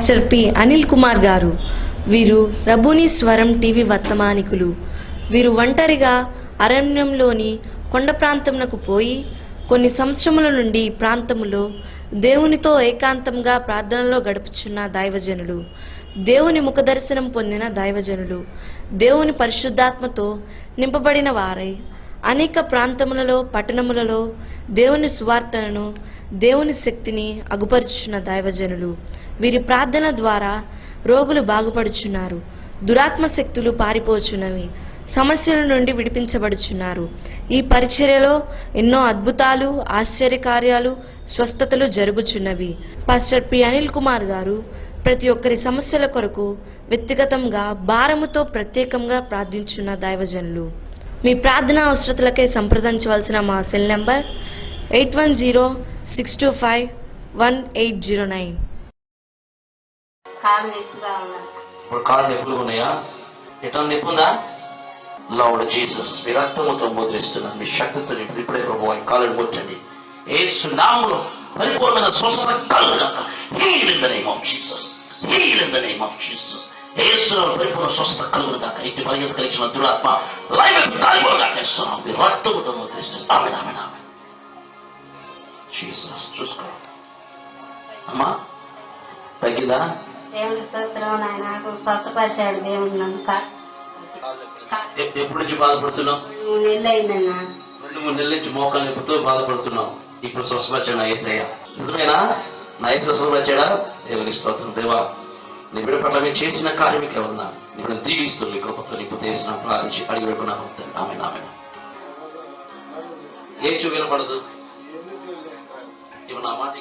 Pastor P Anil Kumar గారు. వీరు రబూని స్వరం టీవీ వర్తమానికులు. వీరు ఒంటరిగా అరణ్యంలోని కొండ ప్రాంతమునకు పోయి కొన్ని సంవత్సరముల నుండి ఈ ప్రాంతములో దేవునితో ఏకాంతంగా ప్రార్థనలో గడుపుచున్న దైవజనులు, దేవుని ముఖదర్శనం పొందిన దైవజనులు, దేవుని పరిశుద్ధాత్మతో నింపబడిన వారై అనేక ప్రాంతములలో పట్టణములలో దేవుని సువార్తను, దేవుని శక్తిని అగుపరుచున్న దైవజనులు. వీరి ప్రార్థన ద్వారా రోగులు బాగుపడుచున్నారు, దురాత్మ శక్తులు పారిపోచున్నవి, సమస్యల నుండి విడిపించబడుచున్నారు. ఈ పరిచర్యలో ఎన్నో అద్భుతాలు, ఆశ్చర్యకార్యాలు, స్వస్థతలు జరుగుచున్నవి. పాస్టర్ పి అనిల్ కుమార్ గారు ప్రతి ఒక్కరి సమస్యల కొరకు వ్యక్తిగతంగా భారముతో ప్రత్యేకంగా ప్రార్థించున్న దైవజనులు. మీ ప్రార్థనా అవసరతలకై సంప్రదించవలసిన మా సెల్ నెంబర్ 8106251809. కాళ్ళు నొప్పులు ఉన్నాయా? ఎట్లా నొప్పి ఉందా? లార్డ్ జీసస్, మీ రక్తముతో ముద్రిస్తున్నాను, మీ శక్తితో ఇప్పుడే ప్రభు కాళ్ళను ముట్టండి. యేసు నామములో పరిపూర్ణమైన స్వస్థత కలుగుగాక. Heal in the name of Jesus, heal in the name of Jesus. యేసులో పరిపూర్ణ స్వస్థత కలుగుగాక. ఇటు బలహీనత కలిగిన దురాత్మ లైవ్ కాలిపోగా చేస్తున్నాం, మీ రక్తముతో ముద్రిస్తున్నాను. ఆమేన్, ఆమేన్, ఆమేన్. జీసస్ చూసుకో అమ్మా, తగ్గిందా? దేవుడి స్తోత్రం. నాయన స్వస్థపరిచాడు దేవుడు నన్ను. ఎప్పటి నుంచి బాధపడుతున్నావు? 3 నెలలు అయిందన్నా. 2-3 నెలల నుంచి మోకాలు నొప్పితో బాధపడుతున్నావు. ఇప్పుడు స్వస్థపరిచాడు నా యేసయ్య. నిజమేనా? నా యేసు స్వస్థపరిచాడా? దేవునికి స్తోత్రం. దేవా, నీ బిడ్డ పట్ల మీరు చేసిన కార్యమిక ఉన్నా ఇప్పుడు దీవిస్తూ మీ కృపతో నీకు చేసిన ప్రార్థించి అడిగి పెట్టుకున్నాను. ఆమేన్, ఆమేన్. ఏ చూ వినపడదు ఇప్పుడు నా మాట.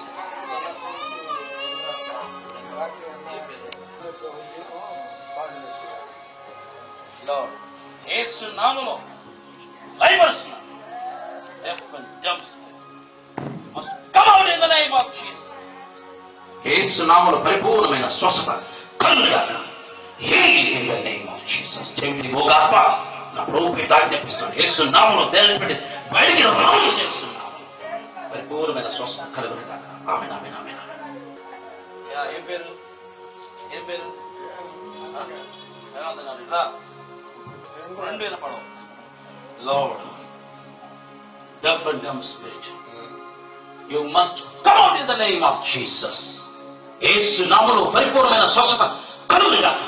యేసు నామములో లైవర్స్ deaf and dumb must come out in the name of Jesus. యేసు నామములో పరిపూర్ణమైన స్వస్థత కలుగుగాక. heal in the name of Jesus. చెవిటి భోగాత్మ నా ప్రభువుకి ఆజ్ఞాపిస్తున్నాను. యేసు నామములో దేవుని పెట్టి బయటికి రావాలి చేస్తున్నాను. పరిపూర్ణమైన స్వస్థత కలుగుగాక. ఆమేన్, ఆమేన్, ఆమేన్. ఏం పేరు? ఏం పేరు? రెండు వినపడవు. Lord, deaf and dumb spirit, you must come out in the name of Jesus. యేసు నామములో పరిపూర్ణమైన స్వస్థత కలుగుగాక.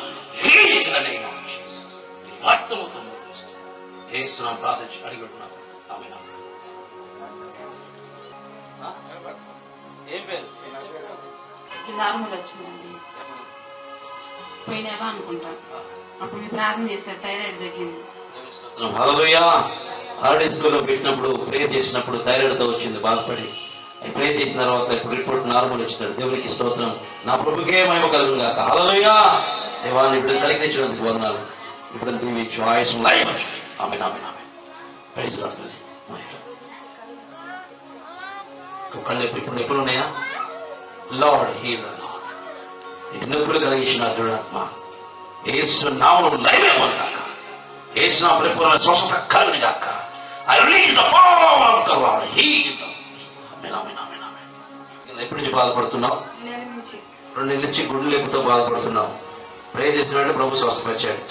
heal in the name of Jesus. రక్తముతో ముద్రిస్తూ యేసు నామములో ప్రార్థించి అడిగి పెట్టుకున్నాను. ఆమేన్. ఏం పేరు? నార్మల్ వచ్చిందండి. పోయినావా అనుకుంటా. అప్పుడు మీరు ప్రార్థన చేశారు, థైరాయిడ్ తగ్గింది. హల్లెలూయా. హార్డ్ స్కూల్లో పెట్టినప్పుడు ప్రేయర్ చేసినప్పుడు థైరాయిడ్తో వచ్చింది, బాధపడి ప్రేయర్ చేసిన తర్వాత ఇప్పుడు రిపోర్ట్ నార్మల్ వచ్చినాడు. దేవునికి స్తోత్రం. నా ప్రభుకే మహిమ కలుగుగాక. హల్లెలూయా. దేవాన్ని ఇప్పుడు కలిగించినందుకు వందనాలు. ఇప్పుడు దీవించు Ayush life. Amen, amen, amen. Praise the lord. కళ్ళు ఇప్పుడు నొప్పులు ఉన్నాయా? Lord heal. ఇది నొప్పులు కలిగించిన దురాత్మ యేసు నామములో లైవ్ అయిపోగాక. యేసు నామములో పరిపూర్ణ స్వస్థత కలుగుగాక. I release the power of the Lord. Heal them. Amen, amen, amen, ఆమేన్. ఎప్పటి నుంచి బాధపడుతున్నావు? 2 నెలల నుంచి గుండె లేపుతో బాధపడుతున్నావు. ప్రే చేసినట్టు ప్రభు స్వస్థపరిచాడు.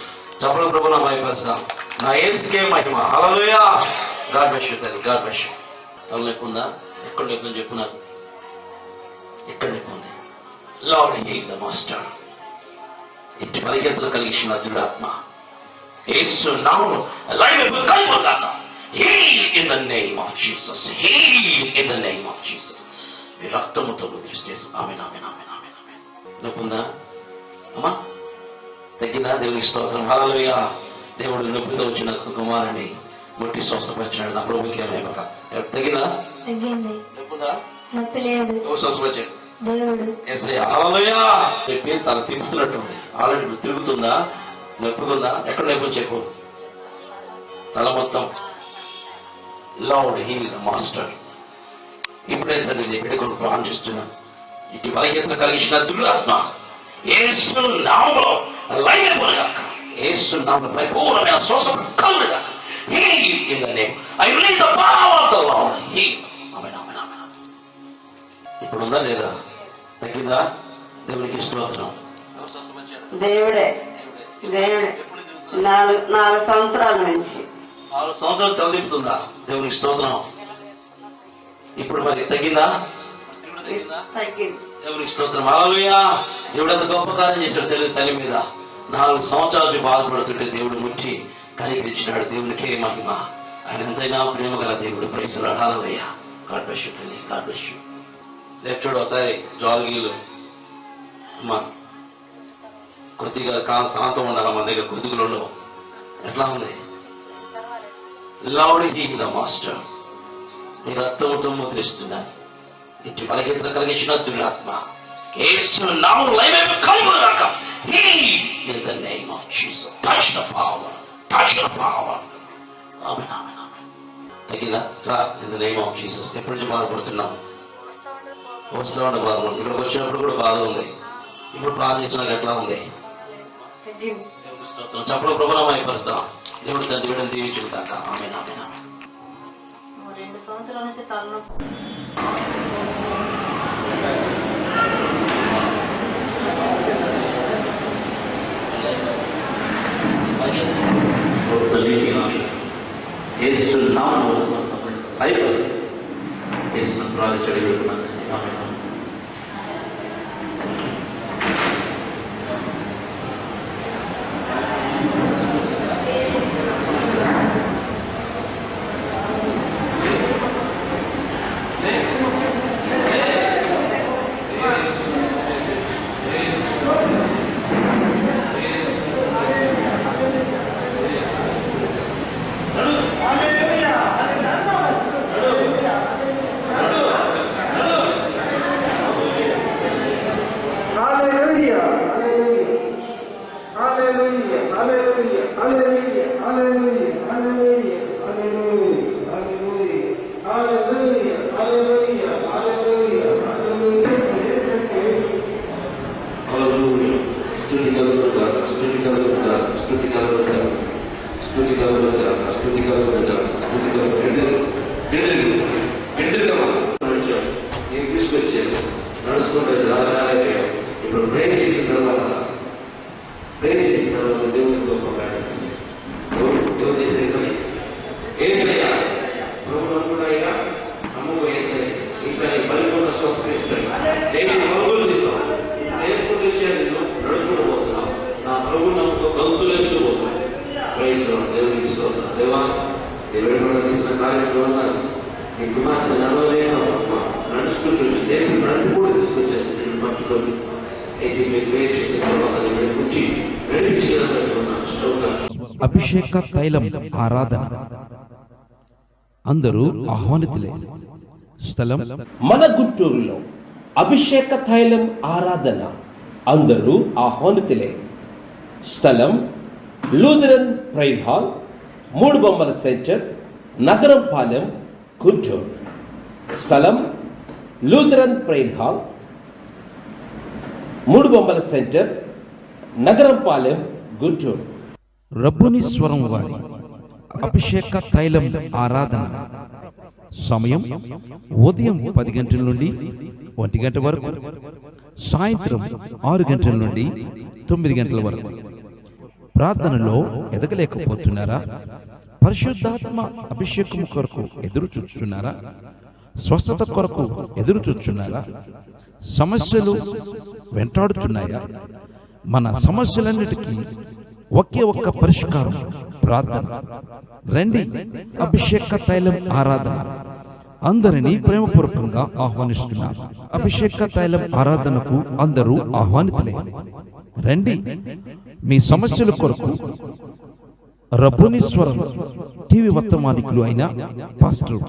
చప్పుడు ప్రభు నా మహిమపరుస్తాం. నా యేసుకే మహిమ. హల్లెలూయా. గాడ్ బ్లెస్ యు తల్లి. God bless you. తల నొప్పి ఉందా? ఎక్కడ నొప్పి ఉందో చెప్పు నాకు. ఎక్కడ నొప్పి ఉంది? Lord heal the master. ఇంటి బలహీనతలు కలిగించిన దురాత్మ యేసు నామములో లైవ్ కలుగుగాక. heal in the name of Jesus. heal in the name of Jesus. మీ రక్తముతో ముద్రిస్తే. ఆమేన్, ఆమేన్, ఆమేన్, ఆమేన్, ఆమేన్. నొప్పి ఉందా అమ్మా? తగ్గిందా? దేవునికి స్తోత్రం. హల్లెలూయా. దేవుడు నొప్పితో వచ్చిన కుమారుని ముట్టి స్వస్థపరిచాడు. నా ప్రభువుకే మహిమ. తగ్గిందా? తగ్గింది. నొప్పి ఉందా? నొప్పి లేదు. స్వస్థపరిచాడు దేవుడు. హల్లెలూయా. చెప్పి తల తిప్పుతున్నట్టుంది. ఆల్రెడీ తిరుగుతుందా? నొప్పి ఉందా? ఎక్కడ నొప్పి చెప్పు. తల మొత్తం. Lord heal the master. ఇప్పుడైతే నేను ఎక్కడికి ప్రార్థిస్తున్నాను. ఇటు బలహీనత కలిగించిన దురాత్మ యేసు నామములో లైవ్ అయిపోగాక. యేసు నామములో పరిపూర్ణమైన స్వస్థత కలుగుగాక. heal in the name. I release the power of the Lord. heal. Amen, amen, ఆమేన్. ఇప్పుడు ఉందా లేదా? తగ్గిందా? దేవునికి స్తోత్రం. దేవుడే దేవుడే 4 సంవత్సరాల నుంచి 4 సంవత్సరాలు తలదిప్పుతుందా? దేవునికి స్తోత్రం. ఇప్పుడు మరి తగ్గిందా? తగ్గింది. దేవునికి స్తోత్రం. హల్లెలూయా. దేవుడు అంత గొప్ప కార్యం చేశాడు తల్లి మీద. 4 సంవత్సరాల నుంచి బాధపడుతుంటే దేవుడు ముట్టి కనికరించినాడు. దేవునికే మహిమ. ఆయన ఎంతైనా ప్రేమ గల దేవుడు. Praise the lord. Hallelujah. God bless you తల్లి. God bless you. చూడు ఒకసారి జాగిలు అమ్మా కొద్దిగా శాంతం ఉండాలి. మన దగ్గర కొద్దిగులు ఉండవు. ఎట్లా ఉంది? Loud he the master. నీ రక్తముతో ముద్రిస్తున్నాను. ఇటు బలహీనత కలిగించిన దురాత్మ యేసు నామములో లైవ్ కలుగుగాక. Heal in the name of Jesus. Touch the power. Touch the power. Amen. Amen. Amen. తగ్గిందా? In the name of Jesus. ఎప్పటి నుంచి బాధపడుతున్నాం? వస్తూ ఉండే బాధ. ఇక్కడికి వచ్చినప్పుడు కూడా బాధ ఉంది. ఇప్పుడు ప్రార్థించినాక ఎట్లా ఉంది? చెప్పడం ప్రభుత్వం అయిపోతాం. దేవుడు దాన్ని వీడని దీవించుడు కాక. ఆమేన్. ఆమేన్. 2 సంవత్సరాల నుంచి తలనొప్పి. యేసు నామములో అయిపోయింది. యేసు ప్రార్థించడి పెడుతున్నాను. ఆమేన్. ఇప్పుడు ప్రేమ చేసిన తర్వాత దేవుని గొప్ప దేవుడు చేసే పని ఏసయ్యా ప్రభువు అనుకున్నాయిగా అమ్మకు ఏసయ్య ఇంకా నీ పరిపూర్ణ స్వస్థ ఇస్తాడు. దేవుని పరుగులు తీస్తాం. నేర్పులు విషయాన్ని నడుచుకుంటూ పోతున్నాం. నా ప్రభు నమ్మకం గంతులు వేస్తూ పోతున్నాం. దేవునికి స్తోత్రం. దేవా దేవుడు తీసిన కార్యంలో ఉన్నారు. నీ కుమార్తె నడవలేక నడుచుకుంటూ దేవుడు నడుపు కూడా తీసుకొచ్చేసి నేను మర్చిపోయి అయితే మీకు వేట్ చేసిన తర్వాత నేను కూర్చి అభిషేక తైలం ఆరాధన. అందరూ ఆహ్వానితులే. స్థలం మన గుంటూరులో అభిషేక తైలం ఆరాధన. అందరూ ఆహ్వానితులే. స్థలం లూథరన్ ప్రైర్ హాల్, 3 బొమ్మల సెంటర్, నగరం పాలెం, గుంటూరు. స్థలం లూథరన్ ప్రైర్ హాల్, 3 బొమ్మల సెంటర్, నగరం పాలెం, గుంటూరు. రబ్బుని స్వరం వారి అభిషేక తైలం ఆరాధన. సమయం ఉదయం 10 గంటల నుండి 1 గంట వరకు, సాయంత్రం 6 గంటల నుండి 9 గంటల వరకు. ప్రార్థనలో ఎదగలేకపోతున్నారా? పరిశుద్ధాత్మ అభిషేకం కొరకు ఎదురు చూస్తున్నారా? స్వస్థత కొరకు ఎదురు చూస్తున్నారా? సమస్యలు వెంటాడుతున్నాయా? మన సమస్యలన్నిటికీ ఒకే ఒక్క పరిష్కారం ప్రార్థన. రండి, అభిషేక తైలం ఆరాధన. అందరినీ ప్రేమపూర్వకంగా ఆహ్వానిస్తున్నారు. అభిషేక తైలం ఆరాధనకు అందరూ ఆహ్వానితులే. రండి, మీ సమస్యల కొరకు రబ్బుని స్వరం టీవీ వర్తమానికులు అయిన పాస్టర్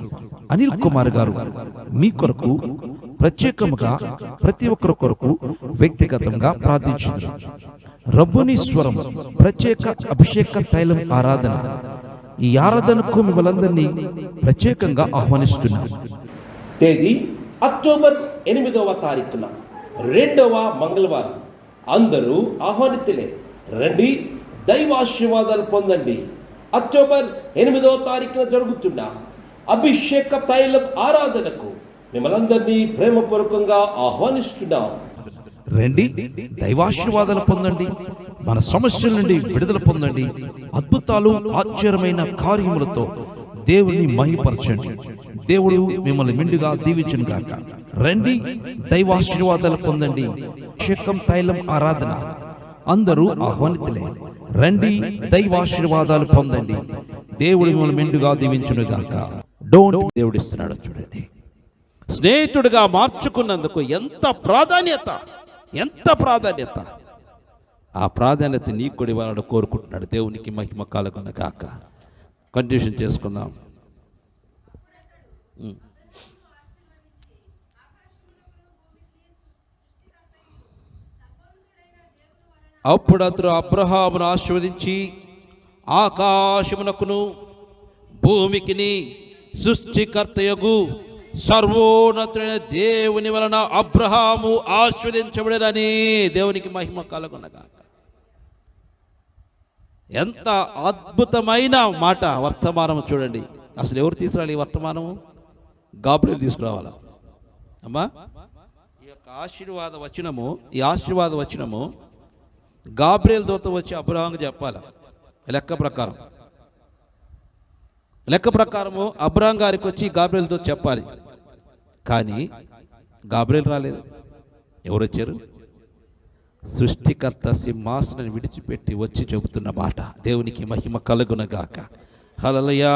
అనిల్ కుమార్ గారు మీ కొరకు ప్రత్యేకముగా ప్రతి ఒక్కరి కొరకు వ్యక్తిగతంగా ప్రార్థించారు. రబ్బుని స్వరం ప్రత్యేక అభిషేక తైలం ఆరాధన. ఈ ఆరాధనకు మిమ్మల్ందరినీ ప్రత్యేకంగా ఆహ్వానిస్తున్నారు. తేదీ అక్టోబర్ 8వ తారీఖున, 2వ మంగళవారం. అందరూ ఆహ్వానితులే. రండి, దైవాశీర్వాదాలు పొందండి. అక్టోబర్ 8వ తారీఖున జరుగుతున్న అభిషేక తైలం ఆరాధనకు మిమ్మల్ందరినీ ప్రేమపూర్వకంగా ఆహ్వానిస్తున్నాం. రండి, దైవాశీర్వాదాలు పొందండి, మన సమస్యల నుండి విడుదల పొందండి, అద్భుతాలు ఆశ్చర్యమైన కార్యములతో దేవుని మహిమపరచండి. దేవుడు మిమ్మల్ని మెండుగా దీవించును గాక. రండి, దైవాశీర్వాదాలు పొందండి. అభిషేకం తైలం ఆరాధన అందరూ ఆహ్వానితులే. రండి, దైవాశీర్వాదాలు పొందండి. దేవుడు మిమ్మల్ని మెండుగా దీవించును గాక. దేవుడు ఇస్తున్నాడు చూడండి. స్నేహితుడిగా మార్చుకున్నందుకు ఎంత ప్రాధాన్యత, ఎంత ప్రాధాన్యత. ఆ ప్రాధాన్యత నీకు కూడా ఇవ్వాలని కోరుకుంటున్నాడు. దేవునికి మహిమ కలుగును గాక. కంటిన్యూషన్ చేసుకుందాం. అప్పుడు అతడు అబ్రహామును ఆశీర్వదించి ఆకాశమునకును భూమికిని సృష్టికర్తయగు సర్వోన్నతుడైన దేవుని వలన అబ్రహాము ఆశీర్వదించబడేదని. దేవునికి మహిమ కలుగునగాక. ఎంత అద్భుతమైన మాట. వర్తమానం చూడండి. అసలు ఎవరు తీసుకురావాలి ఈ వర్తమానము? గాబ్రియల్ తీసుకురావాలా అమ్మా? ఈ యొక్క ఆశీర్వాద వచనము గాబ్రియల్ దూత వచ్చి అబ్రహాంకు చెప్పాలా. లెక్క ప్రకారము అబ్రహాం గారికి వచ్చి గాబ్రియల్ దూత చెప్పాలి. కానీ గాబ్రియల్ రాలేదు. ఎవరు వచ్చారు? సృష్టికర్త సింహాసనాన్ని విడిచిపెట్టి వచ్చి చెబుతున్న మాట. దేవునికి మహిమ కలుగునగాక. హల్లెలూయా.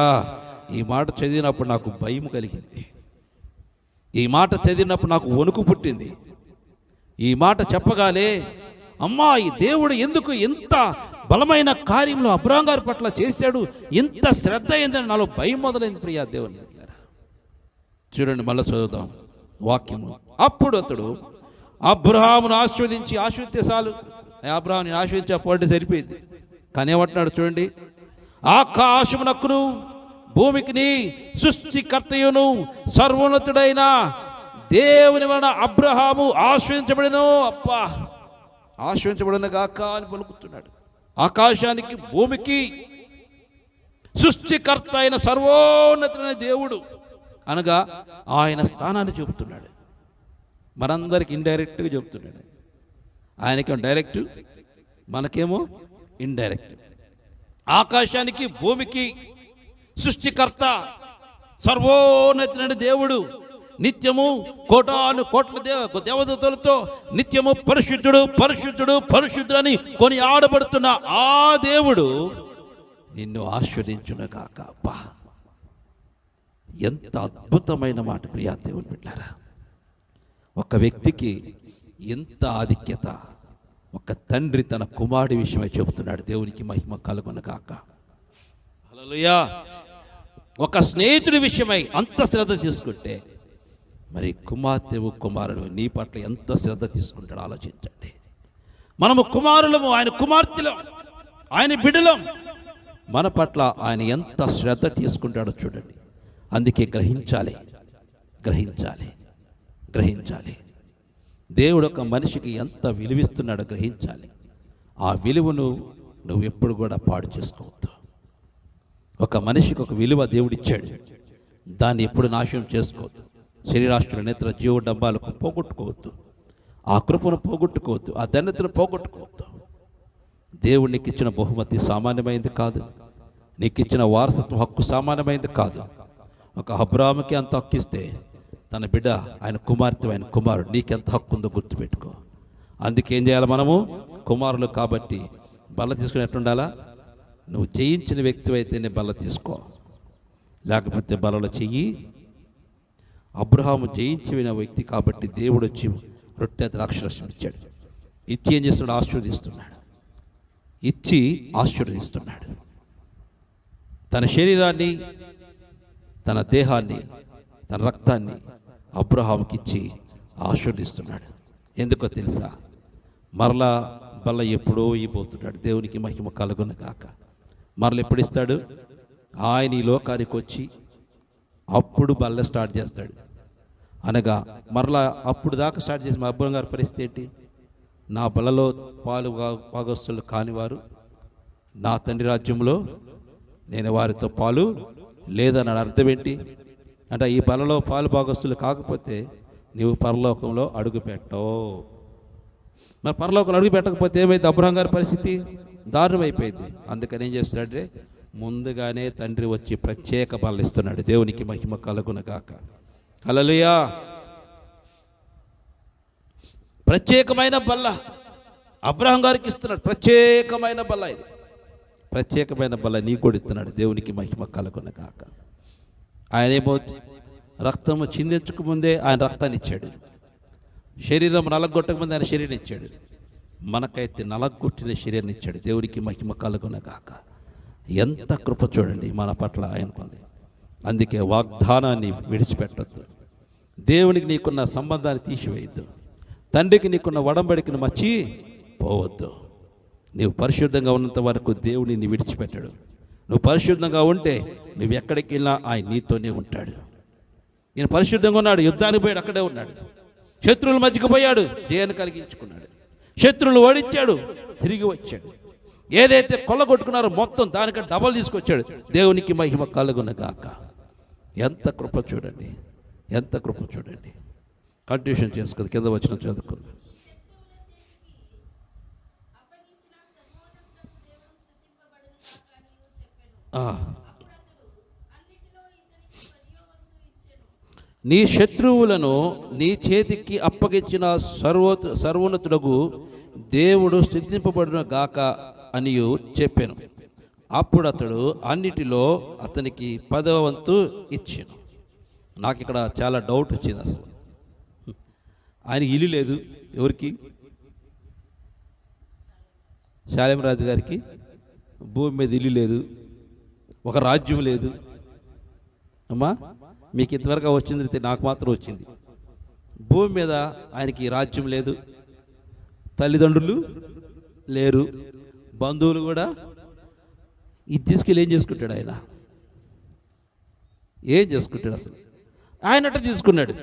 ఈ మాట చదివినప్పుడు నాకు భయం కలిగింది. ఈ మాట చదివినప్పుడు నాకు వణుకు పుట్టింది. ఈ మాట చెప్పగానే అమ్మా, ఈ దేవుడు ఎందుకు ఇంత బలమైన కార్యంలో అబ్రహాం గారి పట్ల చేశాడు, ఇంత శ్రద్ధ అయిందని నాలో భయం మొదలైంది. ప్రియా దేవుని చూడండి, మళ్ళీ చదువుదాం వాక్యము. అప్పుడు అతడు అబ్రహామును ఆశీర్వదించితే చాలు. అబ్రహాముని ఆశీర్వదించి సరిపోయింది. కానీ ఏమంటున్నాడు చూడండి. ఆకాశమునకును భూమికిని సృష్టికర్తయును సర్వోన్నతుడైన దేవుని వలన అబ్రహాము ఆశీర్వదించబడెను. అబ్బా, ఆశీర్వదించబడిన గాక అని పలుకుతున్నాడు. ఆకాశానికి భూమికి సృష్టికర్త అయిన సర్వోన్నతుడైన దేవుడు అనగా ఆయన స్థానాన్ని చెబుతున్నాడు. మనందరికి ఇండైరెక్ట్గా చెబుతున్నాడు. ఆయనకేమో డైరెక్ట్, మనకేమో ఇండైరెక్ట్. ఆకాశానికి భూమికి సృష్టికర్త సర్వోన్నతుడైన దేవుడు, నిత్యము కోటాను కోట్ల దేవదూతలతో నిత్యము పరిశుద్ధుడు పరిశుద్ధుడు పరిశుద్ధుడు అని కొని ఆడబడుతున్న ఆ దేవుడు నిన్ను ఆశీర్వదించునుగాక. అబ్బా, ఎంత అద్భుతమైన మాట ప్రియా దేవుని బిడ్డలారా. ఒక వ్యక్తికి ఎంత ఆధిక్యత. ఒక తండ్రి తన కుమారుడి విషయమై చెబుతున్నాడు. దేవునికి మహిమ కలుగునుగాక. హల్లెలూయా. ఒక స్నేహితుడి విషయమై అంత శ్రద్ధ తీసుకుంటే మరి కుమార్తెవు కుమారుడు నీ పట్ల ఎంత శ్రద్ధ తీసుకుంటాడో ఆలోచించండి. మనము కుమారులము, ఆయన కుమార్తెలం, ఆయన బిడ్డలం. మన పట్ల ఆయన ఎంత శ్రద్ధ తీసుకుంటాడో చూడండి. అందుకే గ్రహించాలి. దేవుడు ఒక మనిషికి ఎంత విలువిస్తున్నాడో గ్రహించాలి. ఆ విలువను నువ్వు ఎప్పుడు కూడా పాడు చేసుకోవద్దు. ఒక మనిషికి ఒక విలువ దేవుడిచ్చాడు, దాన్ని ఎప్పుడు నాశనం చేసుకోవద్దు. శరీరాష్ట్రుల నేత్ర జీవ డబ్బాలకు పోగొట్టుకోవద్దు. ఆ కృపను పోగొట్టుకోవద్దు. ఆ ధన్యతను పోగొట్టుకోవద్దు. దేవుడు నీకు ఇచ్చిన బహుమతి సామాన్యమైంది కాదు. నీకు ఇచ్చిన వారసత్వ హక్కు సామాన్యమైంది కాదు. ఒక అబ్రాహాముకి అంత హక్కు ఇస్తే తన బిడ్డ, ఆయన కుమార్తె, ఆయన కుమారుడు నీకెంత హక్కు ఉందో గుర్తుపెట్టుకో. అందుకేం చేయాలి? మనము కుమారులు కాబట్టి బల్ల తీసుకునేట్టుండాలా? నువ్వు జయించిన వ్యక్తి అయితేనే బల్ల తీసుకో, లేకపోతే బలలో చెయ్యి. అబ్రహాము జయించిన వ్యక్తి కాబట్టి దేవుడు వచ్చి రొట్టె ద్రాక్షరసం ఇచ్చాడు. ఇచ్చి ఏం చేస్తున్నాడు? ఆశీర్వదిస్తున్నాడు. తన శరీరాన్ని, తన దేహాన్ని, తన రక్తాన్ని అబ్రహాముకి ఇచ్చి ఆశీర్వదిస్తున్నాడు. ఎందుకో తెలుసా? మరలా బల్ల ఎప్పుడో ఇవ్వబోతున్నాడు. దేవునికి మహిమ కలుగునుగాక. మరలా ఎప్పుడు ఇస్తాడు? ఆయన ఈ లోకానికి వచ్చి అప్పుడు బల్ల స్టార్ట్ చేస్తాడు. అనగా మరలా అప్పుడు దాకా స్టార్ట్ చేసి మా అబ్రహాం గారి పరిస్థితి ఏంటి? నా బలలో పాలు భాగస్తులు కానివారు నా తండ్రి రాజ్యంలో నేను వారితో పాలు లేదన్నాడు. అర్థం ఏంటి అంటే, ఈ బలలో పాలు భాగస్తులు కాకపోతే నీవు పరలోకంలో అడుగు పెట్టవు. మరి పరలోకలు అడుగు పెట్టకపోతే ఏమైంది? అబ్రహాం గారి పరిస్థితి దారుణమైపోయింది. అందుకని ఏం చేస్తున్నాడంటే ముందుగానే తండ్రి వచ్చి ప్రత్యేక బల్ల ఇస్తున్నాడు. దేవునికి మహిమ కలుగునగాక. హల్లెలూయా. ప్రత్యేకమైన బల్ల అబ్రహాం గారికి ఇస్తున్నాడు. ప్రత్యేకమైన బల్ల ఇది. ప్రత్యేకమైన బల్ల నీ కూడా ఇస్తున్నాడు. దేవునికి మహిమ కలుగునగాక. ఆయన ఏమో రక్తము చిందించక ముందే ఆయన రక్తాన్ని ఇచ్చాడు. శరీరం నలగొట్టక ముందే ఆయన శరీరం ఇచ్చాడు. మనకైతే నలగొట్టిన శరీరాన్ని ఇచ్చాడు. దేవునికి మహిమ కలుగునగాక. ఎంత కృప చూడండి మన పట్ల ఆయనకుంది. అందుకే వాగ్దానాన్ని విడిచిపెట్టొద్దు. దేవునికి నీకున్న సంబంధాన్ని తీసివేయద్దు. తండ్రికి నీకున్న ఒడంబడికను మర్చి పోవద్దు. నీవు పరిశుద్ధంగా ఉన్నంత వరకు దేవుడిని విడిచిపెట్టాడు. నువ్వు పరిశుద్ధంగా ఉంటే నువ్వు ఎక్కడికి వెళ్ళినా ఆయన నీతోనే ఉంటాడు. ఈయన పరిశుద్ధంగా ఉన్నాడు. యుద్ధానికి పోయాడు, అక్కడే ఉన్నాడు. శత్రువుల మధ్యకు పోయాడు, జయాన్ని కలిగించుకున్నాడు. శత్రువులు ఓడించాడు, తిరిగి వచ్చాడు. ఏదైతే కొల్లగొట్టుకున్నారో మొత్తం దానికంటే డబల్ తీసుకొచ్చాడు. దేవునికి మహిమ కలుగునగాక. ఎంత కృప చూడండి, ఎంత కృప చూడండి. కంటిన్యూషన్ చేసుకుంది, కింద వచ్చిన చదువుకుంది. నీ శత్రువులను నీ చేతికి అప్పగించిన సర్వోన్నతుడగు దేవుడు స్తుతింపబడును గాక అనియు చెప్పాను. అప్పుడు అతడు అన్నిటిలో అతనికి 10వ వంతు ఇచ్చాను. నాకు ఇక్కడ చాలా డౌట్ వచ్చింది. అసలు ఆయనకి ఇల్లు లేదు. ఎవరికి? శాలేం రాజు గారికి భూమి మీద ఇల్లు లేదు, ఒక రాజ్యం లేదు. అమ్మా మీకు ఇంతవరకు వచ్చింది, నాకు మాత్రం వచ్చింది. భూమి మీద ఆయనకి రాజ్యం లేదు, తల్లిదండ్రులు లేరు, బంధువులు కూడా. ఇది తీసుకెళ్ళి ఏం చేసుకుంటాడు ఆయన? ఏం చేసుకుంటాడు అసలు? ఆయన అట్ట తీసుకున్నాడు.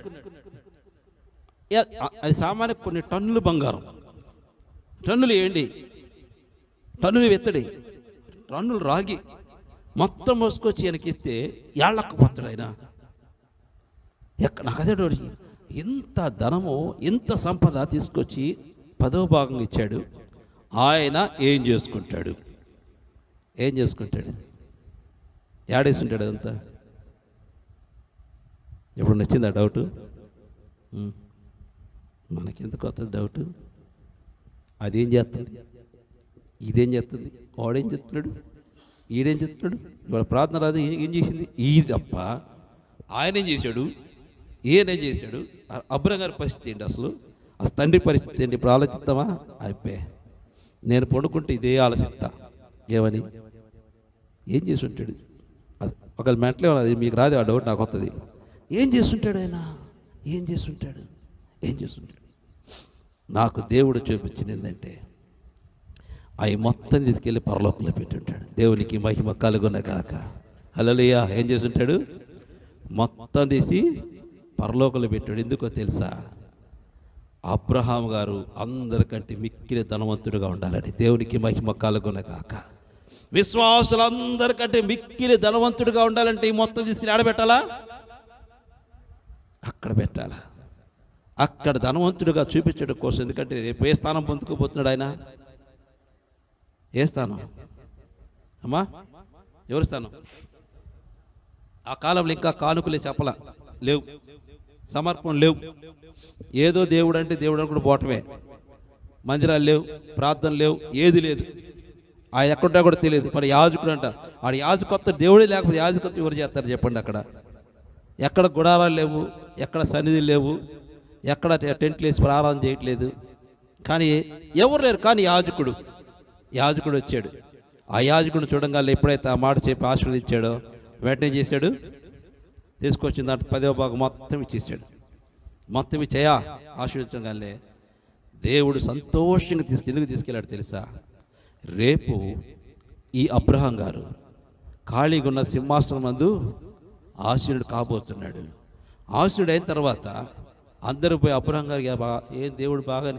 అది సామాన్య కొన్ని టన్నులు బంగారం, టన్నులు ఏంటి, టన్నులు వెత్తడి, టన్నులు రాగి మొత్తం మోసుకొచ్చి వెనకిస్తే ఏళ్ళకపోతాడు ఆయన. నాకు అదే ఎంత ధనము, ఎంత సంపద తీసుకొచ్చి 10వ భాగం ఇచ్చాడు. ఆయన ఏం చేసుకుంటాడు? ఏం చేసుకుంటాడు? ఏడేసుంటాడు అదంతా. ఎప్పుడు నచ్చింది ఆ డౌటు? మనకెందుకు వస్తుంది డౌటు? అదేం చేస్తుంది, ఇదేం చేస్తుంది, వాడేం చెప్తున్నాడు, ఈడేం చెప్తున్నాడు. ఇవాళ ప్రార్థన రాదు, ఏం చేసింది ఇది తప్ప ఆయన ఏం చేశాడు, ఈయనేం చేశాడు. అబ్రహాం గారి పరిస్థితి ఏంటి అసలు? అసలు తండ్రి పరిస్థితి ఏంటి? ఇప్పుడు ఆలోచిస్తామా? అయిపోయి నేను పండుకుంటే ఇదే ఆలోచిస్తా. ఏమని? ఏం చేసి ఉంటాడు? అది ఒకవేళ మెంటలే ఉన్నది, మీకు రాదు ఆ డౌట్, నాకు వస్తుంది. ఏం చేస్తుంటాడు ఆయన? ఏం చేస్తుంటాడు? ఏం చేస్తుంటాడు? నాకు దేవుడు చూపించింది ఏంటంటే అవి మొత్తం తీసుకెళ్ళి పరలోకంలో పెట్టుంటాడు. దేవునికి మహిమ కలుగునగాక. హల్లెలూయా. ఏం చేస్తుంటాడు? మొత్తం తీసి పరలోకంలో పెట్టాడు. ఎందుకో తెలుసా? అబ్రహాం గారు అందరికంటే మిక్కిలి ధనవంతుడుగా ఉండాలని. దేవునికి మహిమ కలుగునగాక. విశ్వాసులందరికంటే మిక్కిలి ధనవంతుడిగా ఉండాలంటే ఈ మొత్తం తీసుకుని ఆడబెట్టాలా? అక్కడ పెట్టాలా? అక్కడ ధనవంతుడిగా చూపించడం కోసం. ఎందుకంటే రేపు ఏ స్థానం పొందుకోబోతున్నాడు ఆయన? ఏ స్థానం అమ్మా? ఎవరి స్థానం? ఆ కాలంలో ఇంకా కానుకలే చెప్పలా, లేవు, సమర్పణ లేవు. ఏదో దేవుడు అంటే దేవుడు కూడా పోవటమే. మందిరాలు లేవు, ప్రార్థన లేవు, ఏది లేదు. ఆయన ఎక్కడుంటా కూడా తెలియదు. మరి యాజకుడు అంట, ఆడ యాజకత్వం దేవుడే లేకపోతే యాజకత్వం ఎవరు చేస్తారు చెప్పండి? అక్కడ ఎక్కడ గుడారాలు లేవు, ఎక్కడ సన్నిధులు లేవు, ఎక్కడ టెంట్లు వేసి ప్రారంభం చేయట్లేదు. కానీ ఎవరు లేరు. కానీ యాజకుడు వచ్చాడు. ఆ యాజకుడిని చూడంగా ఎప్పుడైతే ఆ మాట చెప్పి ఆశీర్వదించాడో వెంటనే చేశాడు, తీసుకొచ్చిన దాంట్లో 10వ భాగం మొత్తం ఇచ్చేసాడు. మొత్తం ఇచ్చాయా ఆశీర్వదించగానే దేవుడు సంతోషంగా ఎందుకు తీసుకెళ్ళాడు తెలుసా? రేపు ఈ అబ్రహాం గారు ఖాళీగా ఉన్న సింహాసనం మందు ఆశీనుడు కాబోతున్నాడు. ఆశీనుడు అయిన తర్వాత అందరూ పోయి అబ్రహాం గారికి ఏం దేవుడు బాగా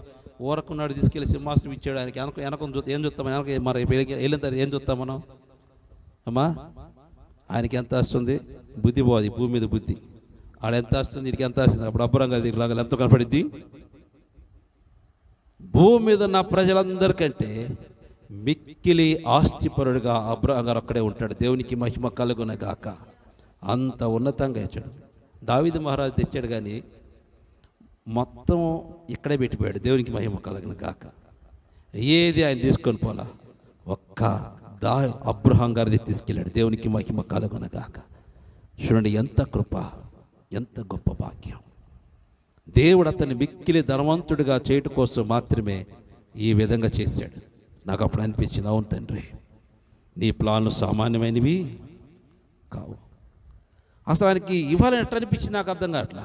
ఊరకున్నాడు, తీసుకెళ్ళి సింహాసనం ఇచ్చాడు. ఆయనకి వెనకం ఏం చూస్తాం? వెనక మరి వెళ్ళిన తర్వాత ఏం చూస్తాం మనం? అమ్మా ఆయనకి ఎంత వస్తుంది? బుద్ధి పోదు, భూమి మీద బుద్ధి. ఆడ ఎంత వస్తుంది, వీడికి ఎంత వస్తుంది? అప్పుడు అబ్రహాం గారి దగ్గర ఎంతో కనపడిద్ది. భూమి మీద ఉన్న ప్రజలందరికంటే మిక్కిలి ఆస్తిపరుడుగా అబ్రహాం గారు అక్కడే ఉంటాడు. దేవునికి మహిమ కలుగునగాక. అంత ఉన్నతంగా ఇచ్చాడు. దావీదు మహారాజు తెచ్చాడు కానీ మొత్తం ఇక్కడే పెట్టిపోయాడు. దేవునికి మహిమ కలుగునగాక. ఏది ఆయన తీసుకొని పోలా, ఒక్క అబ్రహాం గారిది తీసుకెళ్ళాడు. దేవునికి మహిమ కలుగునగాక. చూడండి, ఎంత కృప, ఎంత గొప్ప భాగ్యం. దేవుడు అతన్ని మిక్కిలి ధనవంతుడిగా చేయటం కోసం మాత్రమే ఈ విధంగా చేశాడు. నాకు అప్పుడు అనిపించింది, అవును తండ్రి, నీ ప్లాన్లు సామాన్యమైనవి కావు. అసలు ఆయనకి ఇవ్వాలని ఎట్లా అనిపించింది నాకు అర్థం కావట్లా.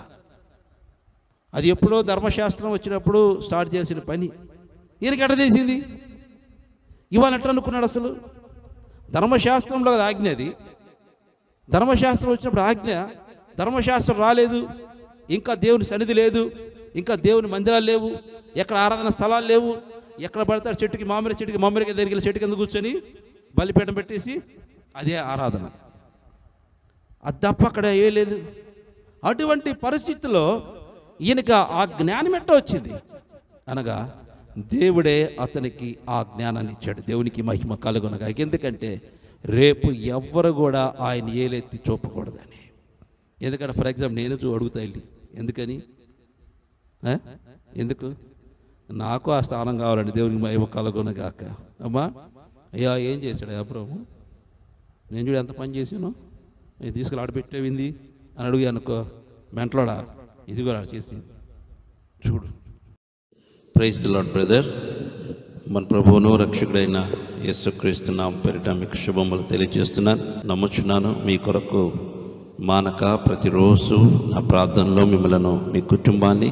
అది ఎప్పుడో ధర్మశాస్త్రం వచ్చినప్పుడు స్టార్ట్ చేసిన పని. ఈయనకి ఎట్లా తెలిసింది ఇవాళ ఎట్లా అనుకున్నాడు? అసలు ధర్మశాస్త్రంలో అది ఆజ్ఞ. అది ధర్మశాస్త్రం వచ్చినప్పుడు ఆజ్ఞ. ధర్మశాస్త్రం రాలేదు, ఇంకా దేవుని సన్నిధి లేదు, ఇంకా దేవుని మందిరాలు లేవు, ఎక్కడ ఆరాధన స్థలాలు లేవు. ఎక్కడ పడతాడు చెట్టుకి మామిడి దగ్గరికి చెట్టు కింద కూర్చొని బలిపీఠం పెట్టేసి అదే ఆరాధన. అది తప్ప అక్కడ ఏ లేదు. అటువంటి పరిస్థితుల్లో ఈయనకి ఆ జ్ఞానం ఎట్ట వచ్చింది అనగా దేవుడే అతనికి ఆ జ్ఞానాన్ని ఇచ్చాడు. దేవునికి మహిమ కలుగునగా. ఎందుకంటే రేపు ఎవ్వరు కూడా ఆయన ఏలెత్తి చూపకూడదని. ఎందుకంటే ఫర్ ఎగ్జాంపుల్ నేను అడుగుతా వెళ్ళి, ఎందుకని ఎందుకు నాకు ఆ స్థానం కావాలండి. దేవునికి మహిమ కలుగునగాక. అమ్మా అయ్యా ఏం చేశాడు అబ్రహాము? నేను చూడు ఎంత పని చేసాను, నేను తీసుకుని ఆడబెట్టేవింది అని అడుగు అనుకో, మెంటలోడా ఇది కూడా చేసింది చూడు. Praise the lord brother. మన ప్రభువును రక్షకుడైన యేసుక్రీస్తు నామమున పేరిట మీకు శుభములు తెలియజేస్తున్నాను. నమ్ముచున్నాను మీ కొరకు మానక ప్రతిరోజు నా ప్రార్థనలో మిమ్మలను మీ కుటుంబాన్ని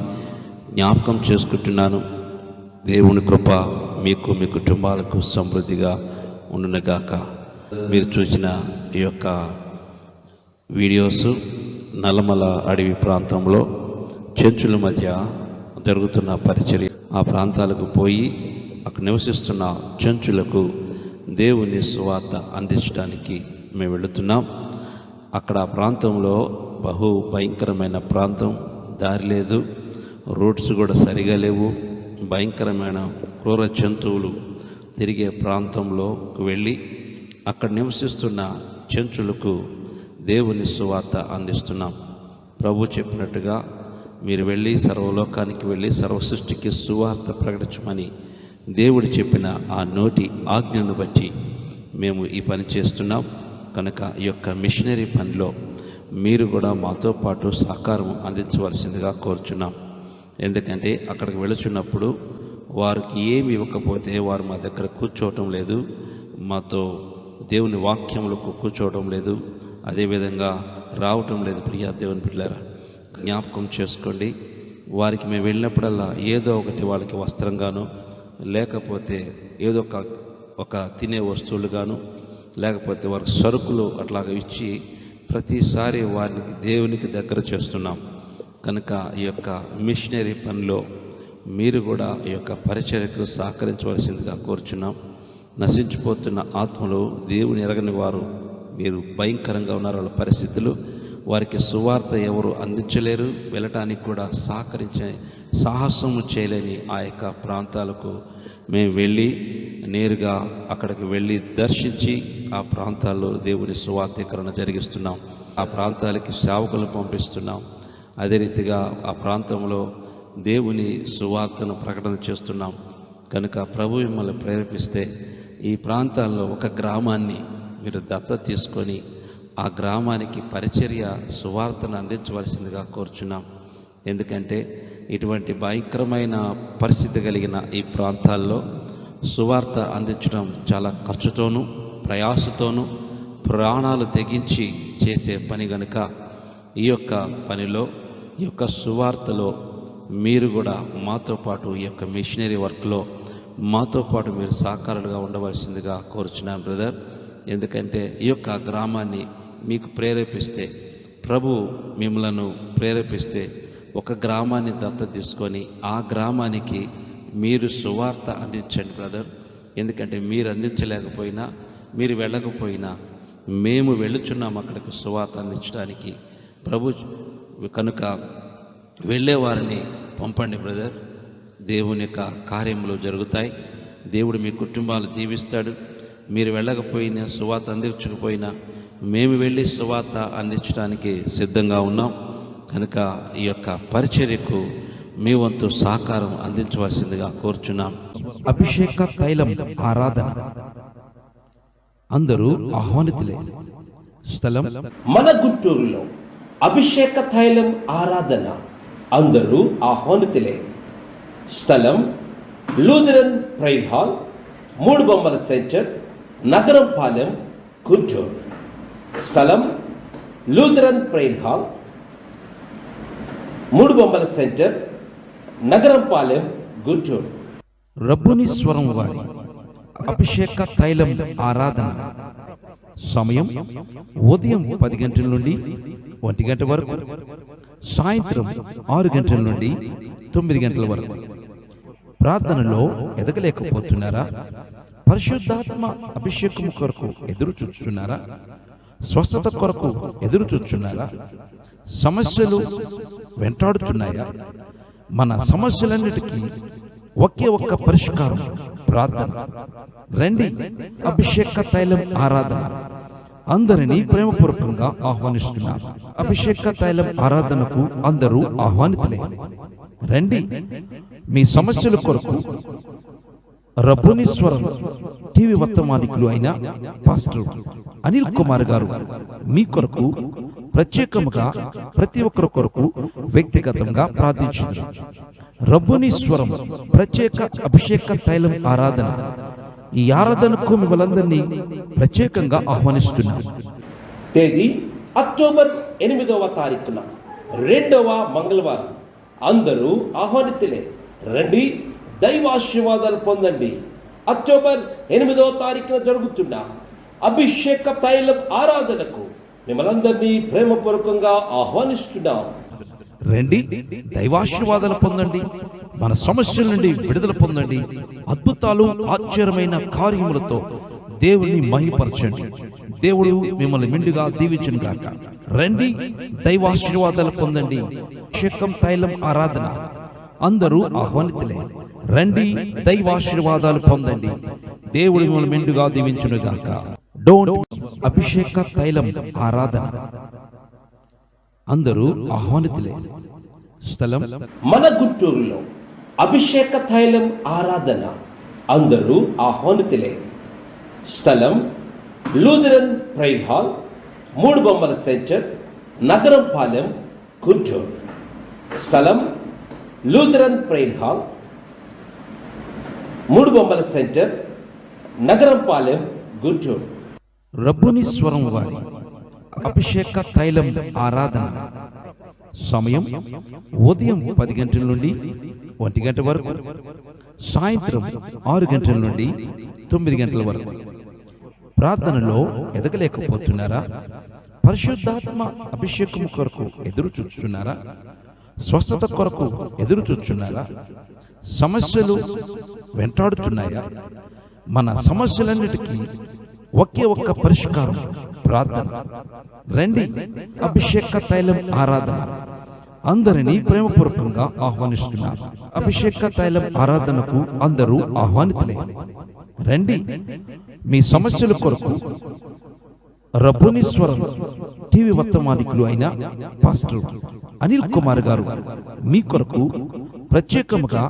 జ్ఞాపకం చేసుకుంటున్నాను. దేవుని కృప మీకు మీ కుటుంబాలకు సమృద్ధిగా ఉండునుగాక. మీరు చూసిన ఈ యొక్క వీడియోస్ నల్లమల అడవి ప్రాంతంలో చర్చుల మధ్య జరుగుతున్న పరిచర్య. ఆ ప్రాంతాలకు పోయి అక్కడ నివసిస్తున్న చర్చులకు దేవుని సువార్త అందించడానికి మేము వెళుతున్నాం. అక్కడ ఆ ప్రాంతంలో బహు భయంకరమైన ప్రాంతం, దారి లేదు, రోడ్స్ కూడా సరిగా లేవు, భయంకరమైన క్రూర జంతువులు తిరిగే ప్రాంతంలో వెళ్ళి అక్కడ నివసిస్తున్న చర్చులకు దేవుని సువార్త అందిస్తున్నాం. ప్రభు చెప్పినట్టుగా మీరు వెళ్ళి సర్వలోకానికి వెళ్ళి సర్వ సృష్టికి సువార్త ప్రకటించమని దేవుడు చెప్పిన ఆ నోటి ఆజ్ఞను బట్టి మేము ఈ పని చేస్తున్నాం. కనుక ఈ యొక్క మిషనరీ పనిలో మీరు కూడా మాతో పాటు సహకారం అందించవలసిందిగా కోరుచున్నాం. ఎందుకంటే అక్కడికి వెళుచున్నప్పుడు వారికి ఏమి ఇవ్వకపోతే వారు మా దగ్గర కూర్చోవటం లేదు, మాతో దేవుని వాక్యములకు కూర్చోవడం లేదు, అదేవిధంగా రావటం లేదు. ప్రియా దేవుని బిడ్డలారా, జ్ఞాపకం చేసుకోండి. వారికి మేము వెళ్ళినప్పుడల్లా ఏదో ఒకటి వాళ్ళకి వస్త్రంగాను, లేకపోతే ఏదో ఒక తినే వస్తువులుగాను, లేకపోతే వారికి సరుకులు అట్లాగా ఇచ్చి ప్రతిసారి వారికి దేవునికి దగ్గర చేస్తున్నాం. కనుక ఈ యొక్క మిషనరీ పనిలో మీరు కూడా ఈ యొక్క పరిచర్యకు సహకరించవలసిందిగా కోరుచున్నాం. నశించిపోతున్న ఆత్మలు, దేవుని ఎరగని వారు మీరు భయంకరంగా ఉన్నారు. వాళ్ళ పరిస్థితులు, వారికి సువార్త ఎవరు అందించలేరు, వెళ్ళటానికి కూడా సహకరించే సాహసము చేయలేని ఆ యొక్క ప్రాంతాలకు మేము వెళ్ళి నేరుగా అక్కడికి వెళ్ళి దర్శించి ఆ ప్రాంతాల్లో దేవుని సువార్తీకరణ జరిగిస్తున్నాం. ఆ ప్రాంతాలకి సేవకులను పంపిస్తున్నాం. అదే రీతిగా ఆ ప్రాంతంలో దేవుని సువార్తను ప్రకటన చేస్తున్నాం. కనుక ప్రభు మిమ్మల్ని ప్రేరేపిస్తే ఈ ప్రాంతాల్లో ఒక గ్రామాన్ని మీరు దత్తత తీసుకొని ఆ గ్రామానికి పరిచర్య సువార్తను అందించవలసిందిగా కోరుచున్నాం. ఎందుకంటే ఇటువంటి భయంకరమైన పరిస్థితి కలిగిన ఈ ప్రాంతాల్లో సువార్త అందించడం చాలా ఖర్చుతోనూ ప్రయాసతోనూ ప్రాణాలు తెగించి చేసే పని కనుక ఈ యొక్క పనిలో, ఈ యొక్క సువార్తలో మీరు కూడా మాతో పాటు ఈ యొక్క మిషనరీ వర్క్లో మాతో పాటు మీరు సహకారులుగా ఉండవలసిందిగా కోరుచున్నాం బ్రదర్. ఎందుకంటే ఈ యొక్క గ్రామాన్ని మీకు ప్రేరేపిస్తే, ప్రభు మిమ్మలను ప్రేరేపిస్తే ఒక గ్రామాన్ని దత్తత తీసుకొని ఆ గ్రామానికి మీరు సువార్త అందించండి బ్రదర్. ఎందుకంటే మీరు అందించలేకపోయినా, మీరు వెళ్ళకపోయినా మేము వెళ్ళుచున్నాం అక్కడికి సువార్త అందించడానికి. ప్రభు కనుక వెళ్ళేవారిని పంపండి బ్రదర్. దేవుని యొక్క కార్యములు జరుగుతాయి. దేవుడు మీ కుటుంబాలు దీవిస్తాడు. మీరు వెళ్ళకపోయినా, సువార్త అందించకపోయినా మేము వెళ్ళి సువార్త అందించడానికి సిద్ధంగా ఉన్నాం. కనుక ఈ యొక్క పరిచర్యకు మీ వంతు సహకారం అందించవలసిందిగా కోరుచున్నాం. అభిషేక తైలం ఆరాధన అందరూ ఆహ్వానితులే. స్థలం మన గుంటూరులో అభిషేక తైలం ఆరాధన అందరూ ఆహ్వానితులే. స్థలం లూథరన్ ప్రైర్ హాల్, 3 బొమ్మల సెంటర్, నగరం పాలెం, గుంటూరు. స్థలం లూథరన్ ప్రైర్ హాల్, 3 బొమ్మల సెంటర్, నగరం పాలెం, గుంటూరు. రబ్బుని స్వరం వారి అభిషేక తైలం ఆరాధన సమయం ఉదయం 10 గంటల నుండి 1 గంట వరకు, సాయంత్రం 6 గంటల నుండి 9 గంటల వరకు. ప్రార్థనలో ఎదగలేకపోతున్నారా? పరిశుద్ధాత్మ అభిషేకం కొరకు ఎదురు చూస్తున్నారా? స్వస్థత కొరకు ఎదురు చూస్తున్నారా? సమస్యలు వెంటాడుతున్నాయా? మన సమస్యలన్నిటికీ ఒకే ఒక్క పరిష్కారం ప్రార్థన. రండి, అభిషేక తైలం ఆరాధన అందరినీ ప్రేమపూర్వకంగా ఆహ్వానిస్తున్నారు. అభిషేక తైలం ఆరాధనకు అందరూ ఆహ్వానితులే. రండి, మీ సమస్యల కొరకు రబ్బుని స్వరం టీవీ వర్తమానికులు అయిన పాస్టర్ అనిల్ కుమార్ గారు మీ కొరకు ప్రత్యేకముగా ప్రతి ఒక్కరి కొరకు వ్యక్తిగతంగా ప్రార్థించారు. రబ్బుని స్వరం ప్రత్యేక అభిషేక తైలం ఆరాధన. ఈ ఆరాధనకు మిమ్మల్ందరినీ ప్రత్యేకంగా ఆహ్వానిస్తున్నారు. తేదీ అక్టోబర్ 8వ తారీఖున, 2వ మంగళవారం. అందరూ ఆహ్వానితులే. రండి, దైవాశీర్వాదాలు పొందండి. అక్టోబర్ 8వ తారీఖున జరుగుతున్న అభిషేక తైలం ఆరాధనకు మిమ్మల్ందరినీ ప్రేమపూర్వకంగా ఆహ్వానిస్తున్నాం. రండి, దైవాశీర్వాదాలు పొందండి. మన సమస్యల నుండి విడుదల పొందండి. అద్భుతాలు, ఆశ్చర్యమైన కార్యములతో దేవుని మహిమపరచండి. దేవుడు మిమ్మల్ని మెండుగా దీవించును గాక. రండి, దైవాశీర్వాదాలు పొందండి. అభిషేకం తైలం ఆరాధన అందరూ ఆహ్వానితులే. రండి, దైవాశీర్వాదాలు పొందండి. దేవుడు మిమ్మల్ని మెండుగా దీవించును గాక. అభిషేక తైలం ఆరాధన అందరూ ఆహ్వానితులే. స్థలం మన గుంటూరులో అభిషేక తైలం ఆరాధన అందరూ ఆహ్వానితులే. స్థలం లూథరన్ ప్రైర్ హాల్, 3 బొమ్మల సెంటర్, నగరం పాలెం, గుంటూరు. స్థలం లూథరన్ ప్రైర్ హాల్, 3 బొమ్మల సెంటర్, నగరం పాలెం, గుంటూరు. రబ్బుని స్వరం వారి అభిషేక తైలం ఆరాధన సమయం ఉదయం 10 గంటల నుండి 1 గంట వరకు, సాయంత్రం 6 గంటల నుండి 9 గంటల వరకు. ప్రార్థనలో ఎదగలేకపోతున్నారా? పరిశుద్ధాత్మ అభిషేకం కొరకు ఎదురు చూస్తున్నారా? స్వస్థత కొరకు ఎదురు చూస్తున్నారా? సమస్యలు వెంటాడుతున్నాయా? మన సమస్యలన్నిటికీ ఒకే ఒక్క పరిష్కారం ప్రార్థన. రండి, అభిషేక తైలం ఆరాధన అందరినీ ప్రేమపూర్వకంగా ఆహ్వానిస్తున్నారు. అభిషేక తైలం ఆరాధనకు అందరూ ఆహ్వానితులే. రండి, మీ సమస్యల కొరకు రబ్బుని స్వరం టీవీ వర్తమానికులు అయిన పాస్టర్ అనిల్ కుమార్ గారు మీ కొరకు ప్రత్యేకముగా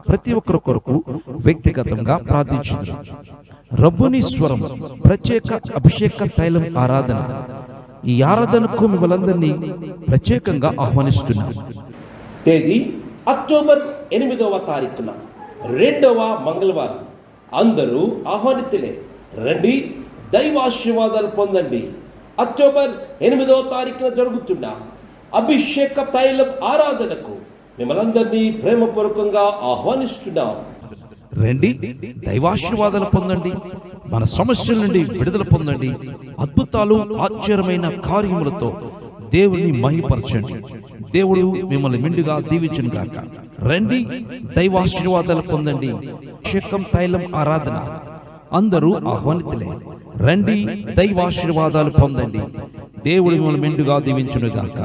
ప్రతి ఒక్కరి కొరకు వ్యక్తిగతంగా ప్రార్థించారు. రబ్బుని స్వరం ప్రత్యేక అభిషేక తైలం ఆరాధన. ఈ ఆరాధనకు మిమ్మల్ందరినీ ప్రత్యేకంగా ఆహ్వానిస్తున్నారు. తేదీ అక్టోబర్ 8వ తారీఖున, 2వ మంగళవారం. అందరూ ఆహ్వానితులే. రండి, దైవాశీర్వాదాలు పొందండి. అక్టోబర్ 8వ తారీఖున జరుగుతున్న అభిషేక తైలం ఆరాధనకు మిమ్మల్ందరినీ ప్రేమపూర్వకంగా ఆహ్వానిస్తున్నాం. రండి, దైవాశీర్వాదాలు పొందండి. మన సమస్యల నుండి విడుదల పొందండి. అద్భుతాలు, ఆశ్చర్యమైన కార్యములతో దేవుని మహిమపరచండి. దేవుడు మిమ్మల్ని మెండుగా దీవించును గాక. రండి, దైవాశీర్వాదాలు పొందండి. అభిషేకం తైలం ఆరాధన అందరూ ఆహ్వానితులే. రండి, దైవాశీర్వాదాలు పొందండి. దేవుడు మిమ్మల్ని మెండుగా దీవించును గాక.